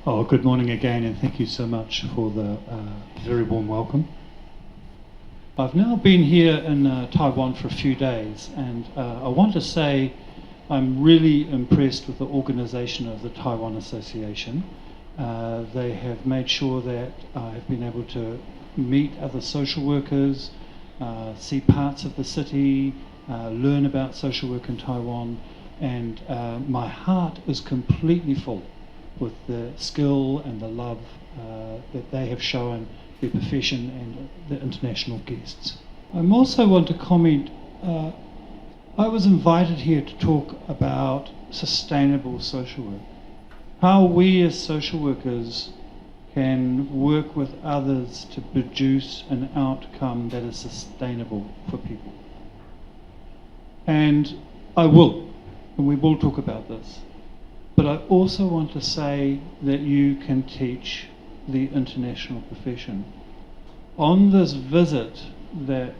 Oh, good morning again, and thank you so much for the very warm welcome. I've now been here in Taiwan for a few days, and I want to say I'm really impressed with the organization of the Taiwan Association. They have made sure that I've been able to meet other social workers, see parts of the city, learn about social work in Taiwan, and my heart is completely full with the skill and the love that they have shown their profession and the international guests. I also want to comment, I was invited here to talk about sustainable social work. How we as social workers can work with others to produce an outcome that is sustainable for people. And I will, and we will talk about this. But I also want to say that you can teach the international profession. On this visit that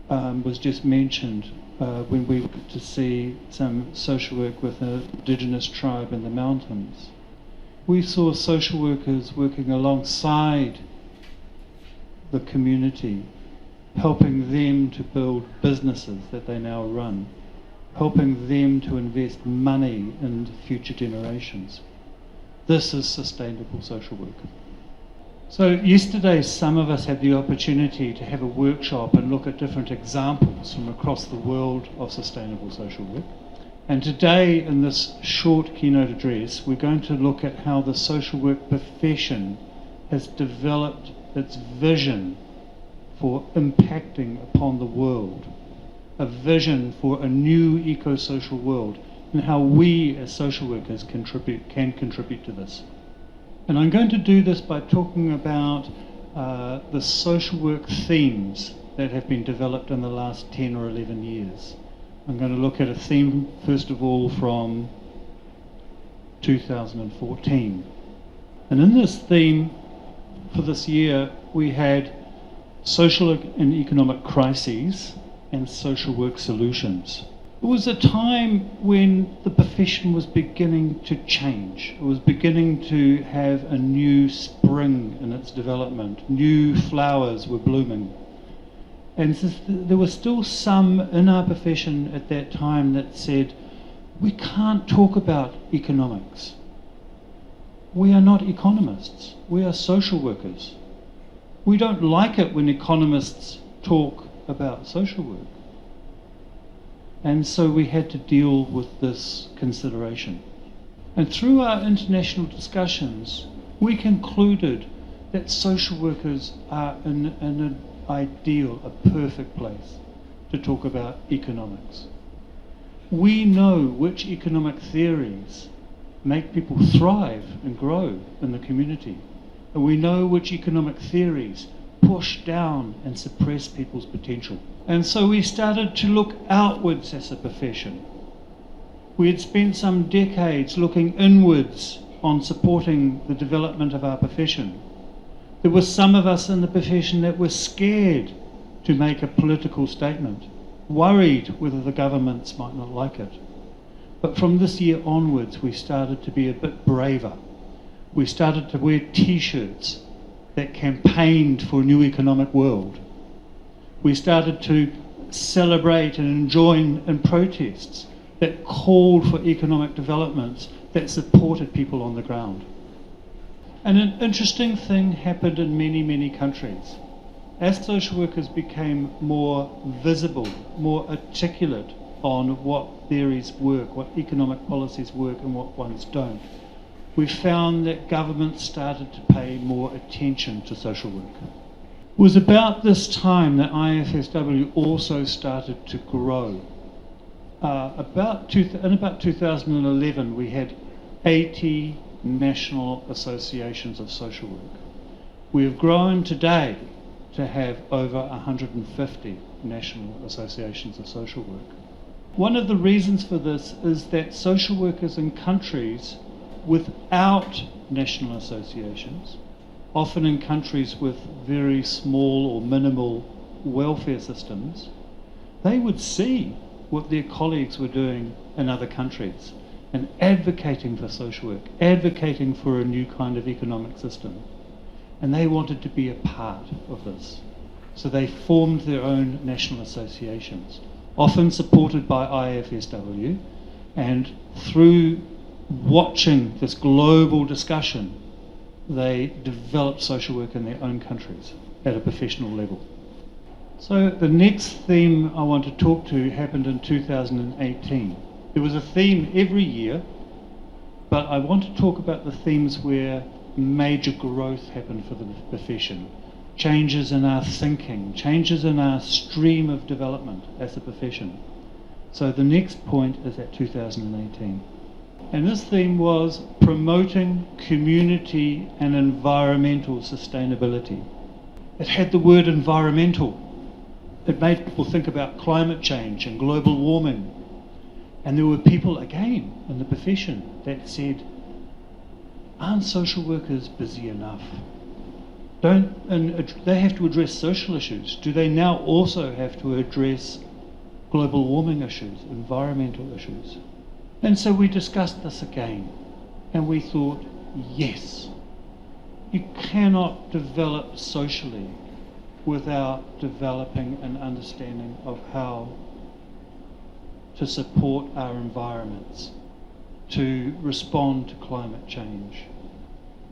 was just mentioned, when we went to see some social work with an indigenous tribe in the mountains, we saw social workers working alongside the community, helping them to build businesses that they now run, helping them to invest money in future generations. This is sustainable social work. So yesterday some of us had the opportunity to have a workshop and look at different examples from across the world of sustainable social work. And today in this short keynote address we're going to look at how the social work profession has developed its vision for impacting upon the world, a vision for a new eco-social world, and how we as social workers can contribute to this. And I'm going to do this by talking about the social work themes that have been developed in the last 10 or 11 years. I'm going to look at a theme, first of all, from 2014. And in this theme for this year, we had social and economic crises and social work solutions. It was a time when the profession was beginning to change. It was beginning to have a new spring in its development. New flowers were blooming. And there were still some in our profession at that time that said, we can't talk about economics. We are not economists. We are social workers. We don't like it when economists talk about social work. And so we had to deal with this consideration. And through our international discussions, we concluded that social workers are in an ideal, a perfect place to talk about economics. We know which economic theories make people thrive and grow in the community. And we know which economic theories push down and suppress people's potential. And so we started to look outwards as a profession. We had spent some decades looking inwards on supporting the development of our profession. There were some of us in the profession that were scared to make a political statement, worried whether the governments might not like it. But from this year onwards, we started to be a bit braver. We started to wear T-shirts that campaigned for a new economic world. We started to celebrate and join in protests that called for economic developments that supported people on the ground. And an interesting thing happened in many, many countries. As social workers became more visible, more articulate on what theories work, what economic policies work and what ones don't, we found that governments started to pay more attention to social work. It was about this time that IFSW also started to grow. In about 2011, we had 80 national associations of social work. We have grown today to have over 150 national associations of social work. One of the reasons for this is that social workers in countries without national associations, often in countries with very small or minimal welfare systems, they would see what their colleagues were doing in other countries. and advocating for social work, advocating for a new kind of economic system. And they wanted to be a part of this. So they formed their own national associations, often supported by IFSW, and through watching this global discussion, they developed social work in their own countries at a professional level. So the next theme I want to talk to happened in 2018. There was a theme every year, but I want to talk about the themes where major growth happened for the profession. Changes in our thinking, changes in our stream of development as a profession. So the next point is at 2018. And this theme was promoting community and environmental sustainability. It had the word environmental. It made people think about climate change and global warming. And there were people, again, in the profession that said, aren't social workers busy enough? And they have to address social issues. Do they now also have to address global warming issues, environmental issues? And so we discussed this again, and we thought, yes, you cannot develop socially without developing an understanding of how to support our environments, to respond to climate change.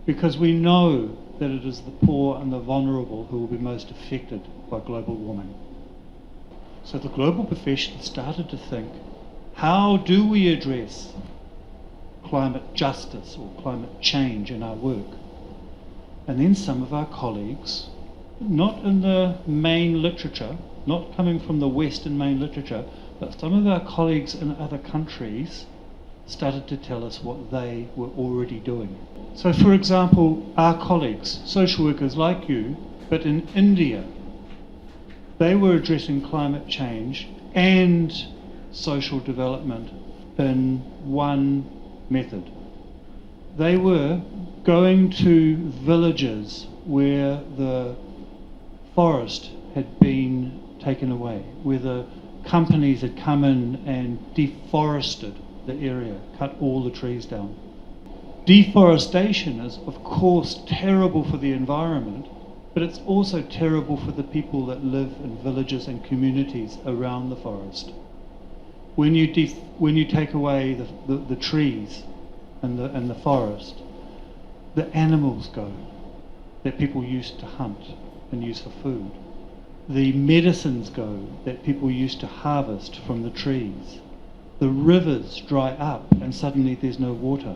Because we know that it is the poor and the vulnerable who will be most affected by global warming. So the global profession started to think, how do we address climate justice or climate change in our work? And then some of our colleagues, not in the main literature, not coming from the Western main literature, but some of our colleagues in other countries started to tell us what they were already doing. So for example, our colleagues, social workers like you, but in India, they were addressing climate change and social development in one method. They were going to villages where the forest had been taken away, where the companies had come in and deforested the area, cut all the trees down. Deforestation is, of course, terrible for the environment, but it's also terrible for the people that live in villages and communities around the forest. When you take away the trees and the forest, the animals go that people used to hunt and use for food. The medicines go that people used to harvest from the trees. The rivers dry up and suddenly there's no water.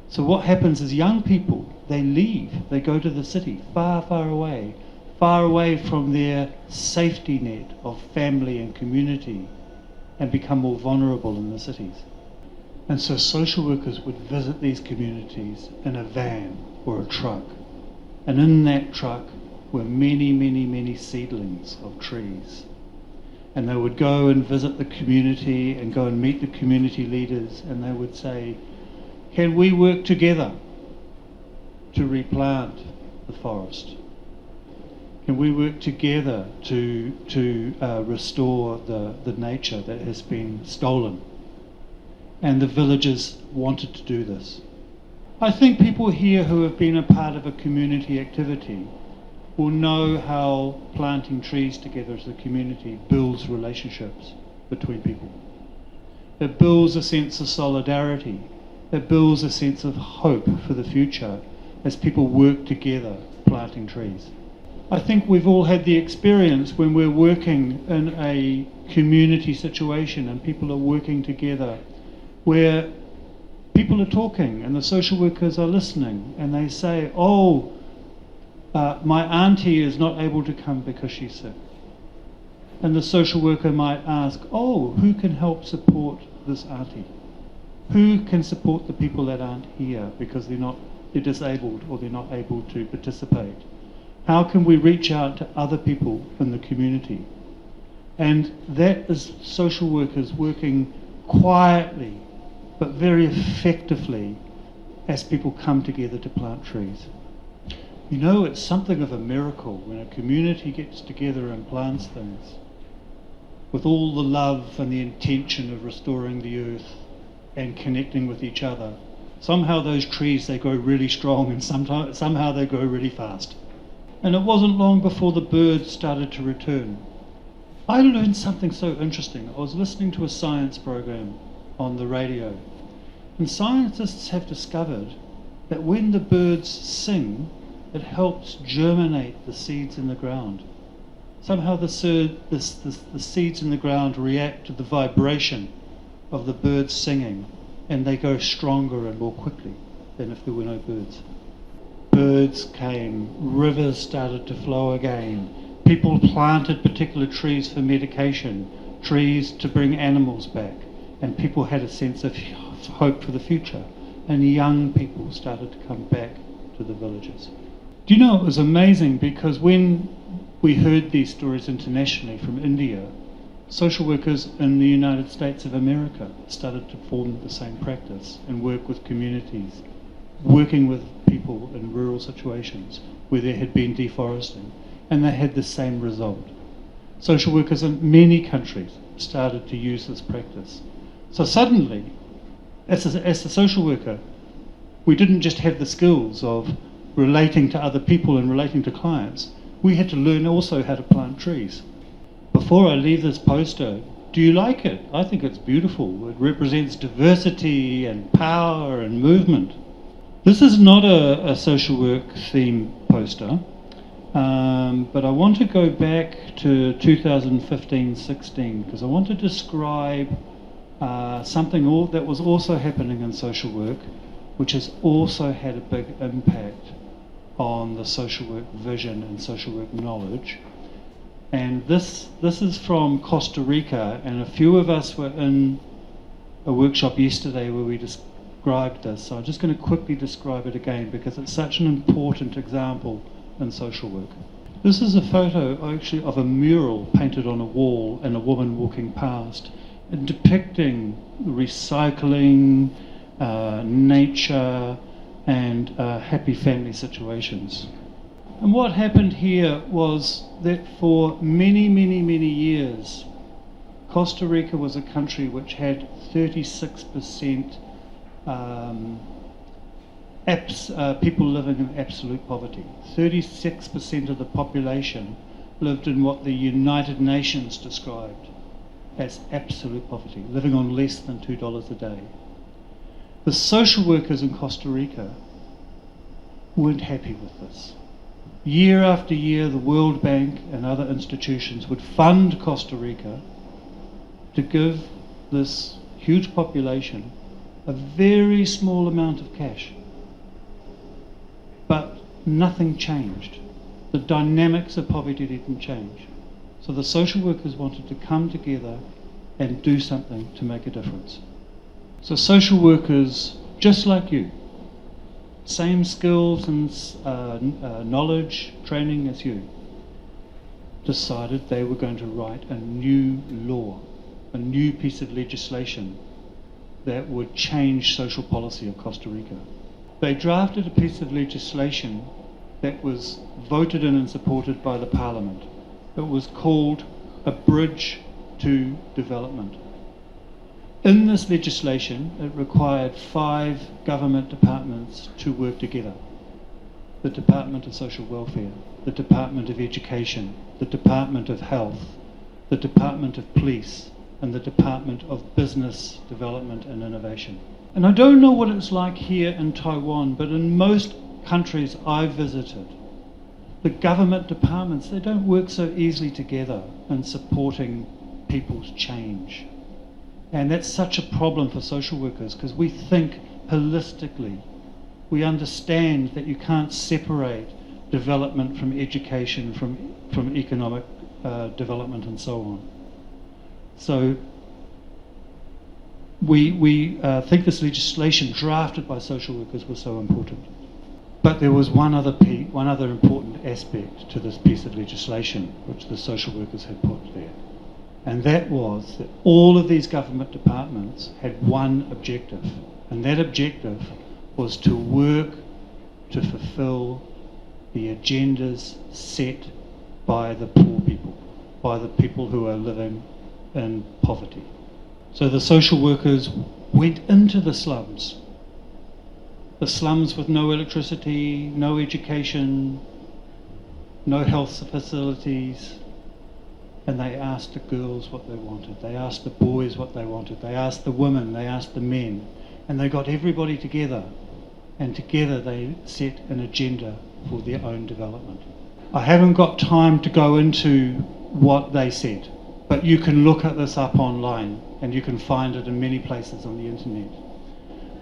So what happens is young people, they leave, they go to the city, far, far away from their safety net of family and community, and become more vulnerable in the cities. And so social workers would visit these communities in a van or a truck. And in that truck were many, many, many seedlings of trees. And they would go and visit the community and go and meet the community leaders, and they would say, can we work together to replant the forest? Can we work together to restore the nature that has been stolen? And the villagers wanted to do this. I think people here who have been a part of a community activity will know how planting trees together as a community builds relationships between people. It builds a sense of solidarity. It builds a sense of hope for the future as people work together planting trees. I think we've all had the experience when we're working in a community situation and people are working together, where people are talking and the social workers are listening, and they say, my auntie is not able to come because she's sick. And the social worker might ask, who can help support this auntie? Who can support the people that aren't here because they're disabled or they're not able to participate? How can we reach out to other people in the community? And that is social workers working quietly but very effectively as people come together to plant trees. You know, it's something of a miracle when a community gets together and plants things with all the love and the intention of restoring the earth and connecting with each other. Somehow those trees, they grow really strong, and somehow they grow really fast. And it wasn't long before the birds started to return. I learned something so interesting. I was listening to a science program on the radio, and scientists have discovered that when the birds sing, it helps germinate the seeds in the ground. Somehow the seeds in the ground react to the vibration of the birds singing, and they go stronger and more quickly than if there were no birds. Birds came, rivers started to flow again, people planted particular trees for medication, trees to bring animals back, and people had a sense of hope for the future, and young people started to come back to the villages. Do you know, it was amazing because when we heard these stories internationally from India, social workers in the United States of America started to form the same practice and work with communities, working with people in rural situations where there had been deforesting, and they had the same result. Social workers in many countries started to use this practice. So suddenly, as a social worker, we didn't just have the skills of relating to other people and relating to clients, we had to learn also how to plant trees. Before I leave this poster, do you like it? I think it's beautiful. It represents diversity and power and movement. This is not a social work theme poster, but I want to go back to 2015-16 because I want to describe something that was also happening in social work, which has also had a big impact on the social work vision and social work knowledge. And this is from Costa Rica, and a few of us were in a workshop yesterday where we described this. So I'm just going to quickly describe it again because it's such an important example in social work. This is a photo actually of a mural painted on a wall and a woman walking past, and depicting recycling, nature, and happy family situations. And what happened here was that for many, many, many years, Costa Rica was a country which had 36% people living in absolute poverty. 36% of the population lived in what the United Nations described as absolute poverty, living on less than $2 a day. The social workers in Costa Rica weren't happy with this. Year after year, the World Bank and other institutions would fund Costa Rica to give this huge population a very small amount of cash. But nothing changed. The dynamics of poverty didn't change. So the social workers wanted to come together and do something to make a difference. So social workers, just like you, same skills and knowledge, training as you, decided they were going to write a new law, a new piece of legislation that would change social policy of Costa Rica. They drafted a piece of legislation that was voted in and supported by the Parliament. It was called a Bridge to Development. In this legislation, it required 5 government departments to work together. The Department of Social Welfare, the Department of Education, the Department of Health, the Department of Police, and the Department of Business Development and Innovation. And I don't know what it's like here in Taiwan, but in most countries I've visited, the government departments, they don't work so easily together in supporting people's change. And that's such a problem for social workers because we think holistically. We understand that you can't separate development from education, from economic development and so on. So we think this legislation drafted by social workers was so important. But there was one other important aspect to this piece of legislation which the social workers had put there. And that was that all of these government departments had one objective, and that objective was to work to fulfill the agendas set by the poor people, by the people who are living in poverty. So the social workers went into the slums with no electricity, no education, no health facilities, and they asked the girls what they wanted, they asked the boys what they wanted, they asked the women, they asked the men, and they got everybody together, and together they set an agenda for their own development. I haven't got time to go into what they said, but you can look at this up online and you can find it in many places on the internet.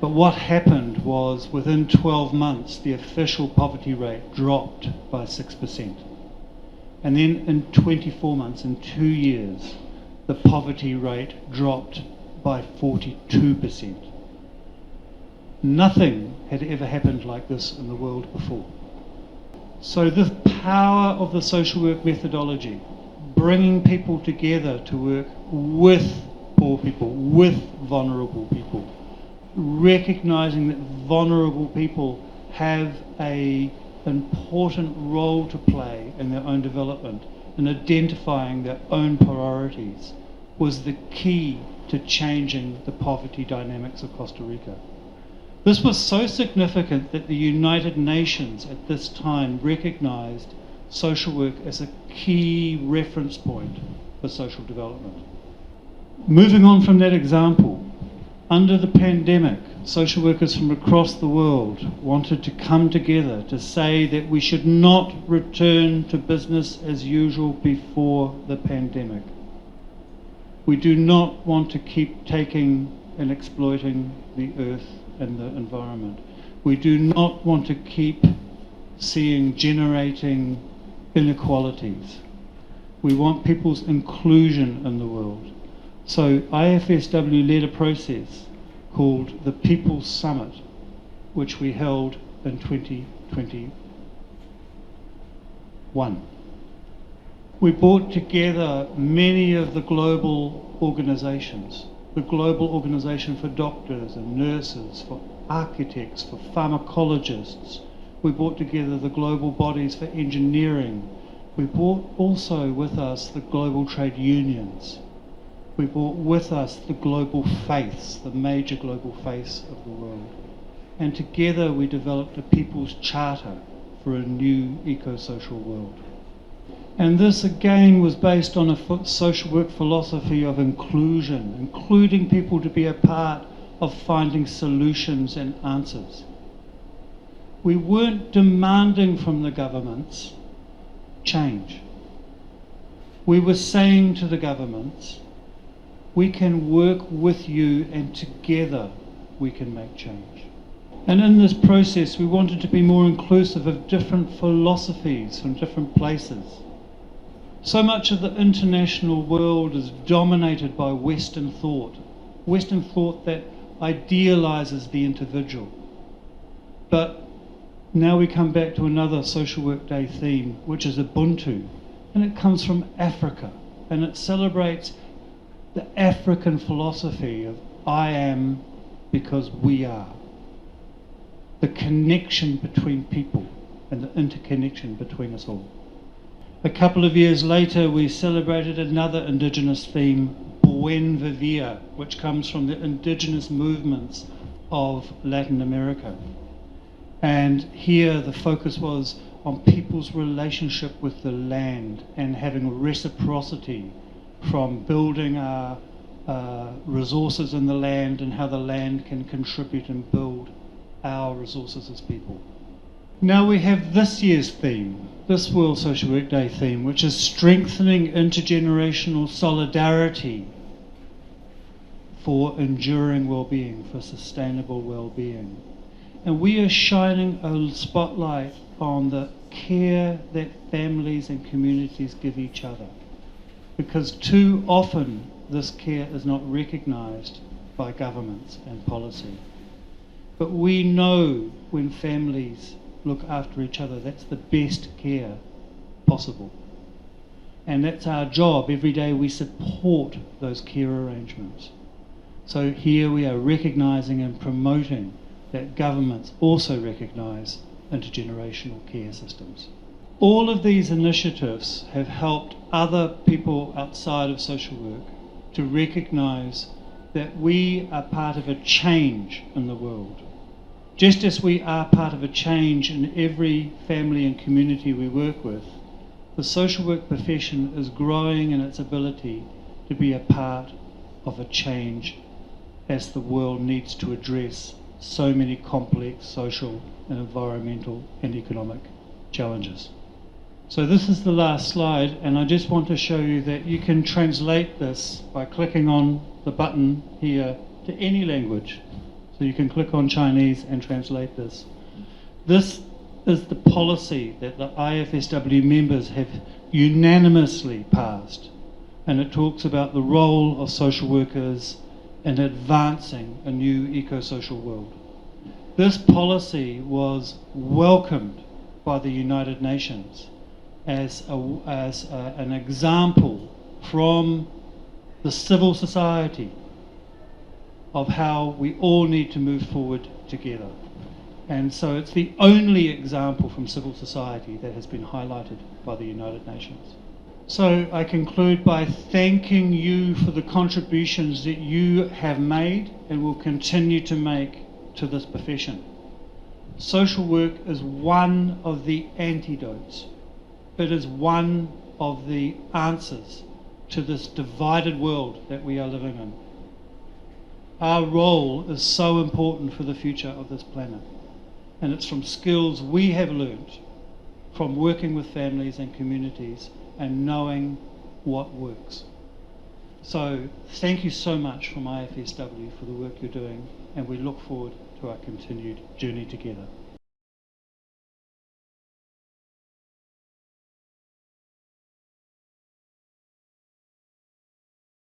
But what happened was within 12 months the official poverty rate dropped by 6%. And then in 24 months, in 2 years, the poverty rate dropped by 42%. Nothing had ever happened like this in the world before. So the power of the social work methodology, bringing people together to work with poor people, with vulnerable people, recognizing that vulnerable people have an important role to play in their own development and identifying their own priorities was the key to changing the poverty dynamics of Costa Rica. This was so significant that the United Nations at this time recognized social work as a key reference point for social development. Moving on from that example, under the pandemic, social workers from across the world wanted to come together to say that we should not return to business as usual before the pandemic. We do not want to keep taking and exploiting the earth and the environment. We do not want to keep generating inequalities. We want people's inclusion in the world. So IFSW led a process called the People's Summit, which we held in 2021. We brought together many of the global organizations, the Global Organization for Doctors and Nurses, for Architects, for Pharmacologists. We brought together the global bodies for engineering. We brought also with us the global trade unions. We brought with us the global faiths, the major global faiths of the world. And together we developed a People's Charter for a new eco-social world. And this again was based on a social work philosophy of inclusion, including people to be a part of finding solutions and answers. We weren't demanding from the governments change. We were saying to the governments, we can work with you and together we can make change. And in this process we wanted to be more inclusive of different philosophies from different places. So much of the international world is dominated by Western thought that idealizes the individual. But now we come back to another Social Work Day theme, which is Ubuntu, and it comes from Africa, and it celebrates the African philosophy of I am because we are. The connection between people and the interconnection between us all. A couple of years later we celebrated another indigenous theme, Buen Vivir, which comes from the indigenous movements of Latin America. And here the focus was on people's relationship with the land and having reciprocity from building our resources in the land and how the land can contribute and build our resources as people. Now we have this year's theme, this World Social Work Day theme, which is strengthening intergenerational solidarity for enduring well-being, for sustainable well-being. And we are shining a spotlight on the care that families and communities give each other. Because too often this care is not recognised by governments and policy. But we know when families look after each other, that's the best care possible. And that's our job. Every day we support those care arrangements. So here we are recognising and promoting that governments also recognise intergenerational care systems. All of these initiatives have helped other people outside of social work to recognise that we are part of a change in the world. Just as we are part of a change in every family and community we work with, the social work profession is growing in its ability to be a part of a change as the world needs to address so many complex social and environmental and economic challenges. So this is the last slide, and I just want to show you that you can translate this by clicking on the button here to any language. So you can click on Chinese and translate this. This is the policy that the IFSW members have unanimously passed, and it talks about the role of social workers in advancing a new eco-social world. This policy was welcomed by the United Nations as an example from the civil society of how we all need to move forward together. And so it's the only example from civil society that has been highlighted by the United Nations. So I conclude by thanking you for the contributions that you have made and will continue to make to this profession. Social work is one of the antidotes. It is one of the answers to this divided world that we are living in. Our role is so important for the future of this planet, and it's from skills we have learned from working with families and communities and knowing what works. So thank you so much from IFSW for the work you're doing, and we look forward to our continued journey together.